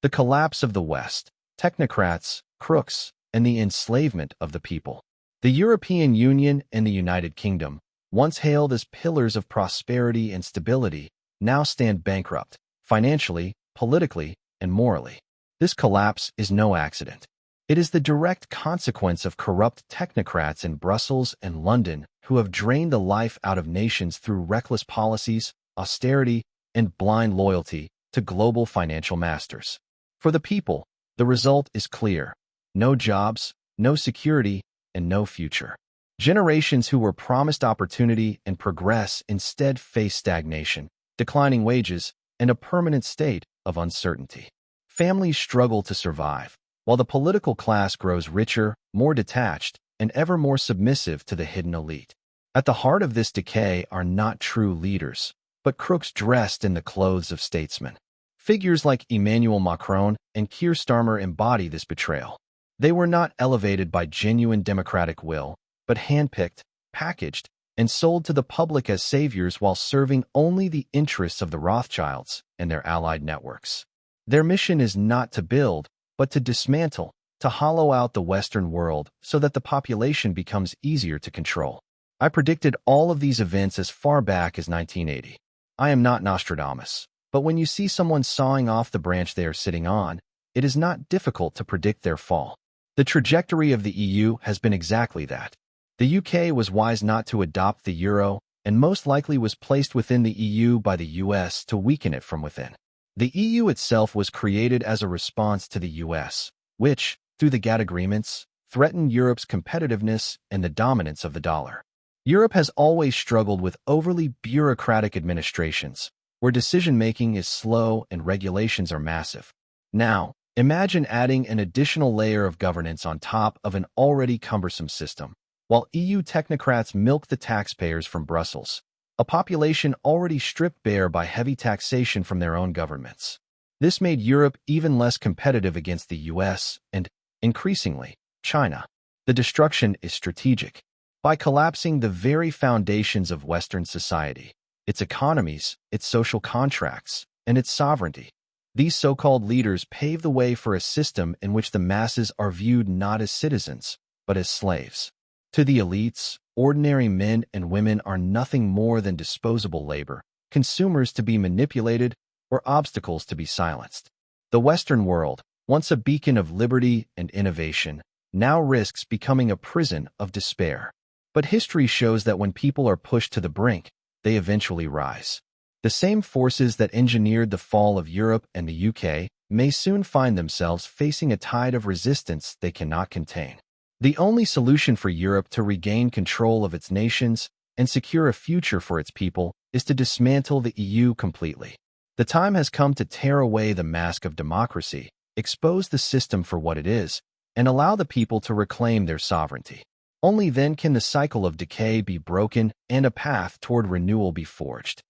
The collapse of the West, technocrats, crooks, and the enslavement of the people. The European Union and the United Kingdom, once hailed as pillars of prosperity and stability, now stand bankrupt, financially, politically, and morally. This collapse is no accident. It is the direct consequence of corrupt technocrats in Brussels and London who have drained the life out of nations through reckless policies, austerity, and blind loyalty to global financial masters. For the people, the result is clear: no jobs, no security, and no future. Generations who were promised opportunity and progress instead face stagnation, declining wages, and a permanent state of uncertainty. Families struggle to survive, while the political class grows richer, more detached, and ever more submissive to the hidden elite. At the heart of this decay are not true leaders, but crooks dressed in the clothes of statesmen. Figures like Emmanuel Macron and Keir Starmer embody this betrayal. They were not elevated by genuine democratic will, but handpicked, packaged, and sold to the public as saviors while serving only the interests of the Rothschilds and their allied networks. Their mission is not to build, but to dismantle, to hollow out the Western world so that the population becomes easier to control. I predicted all of these events as far back as 1980. I am not Nostradamus, but when you see someone sawing off the branch they are sitting on, it is not difficult to predict their fall. The trajectory of the EU has been exactly that. The UK was wise not to adopt the euro and most likely was placed within the EU by the US to weaken it from within. The EU itself was created as a response to the US, which, through the GATT agreements, threatened Europe's competitiveness and the dominance of the dollar. Europe has always struggled with overly bureaucratic administrations, where decision-making is slow and regulations are massive. Now, imagine adding an additional layer of governance on top of an already cumbersome system, while EU technocrats milk the taxpayers from Brussels, a population already stripped bare by heavy taxation from their own governments. This made Europe even less competitive against the US and, increasingly, China. The destruction is strategic. By collapsing the very foundations of Western society, its economies, its social contracts, and its sovereignty, these so-called leaders pave the way for a system in which the masses are viewed not as citizens, but as slaves. To the elites, ordinary men and women are nothing more than disposable labor, consumers to be manipulated, or obstacles to be silenced. The Western world, once a beacon of liberty and innovation, now risks becoming a prison of despair. But history shows that when people are pushed to the brink, they eventually rise. The same forces that engineered the fall of Europe and the UK may soon find themselves facing a tide of resistance they cannot contain. The only solution for Europe to regain control of its nations and secure a future for its people is to dismantle the EU completely. The time has come to tear away the mask of democracy, expose the system for what it is, and allow the people to reclaim their sovereignty. Only then can the cycle of decay be broken and a path toward renewal be forged.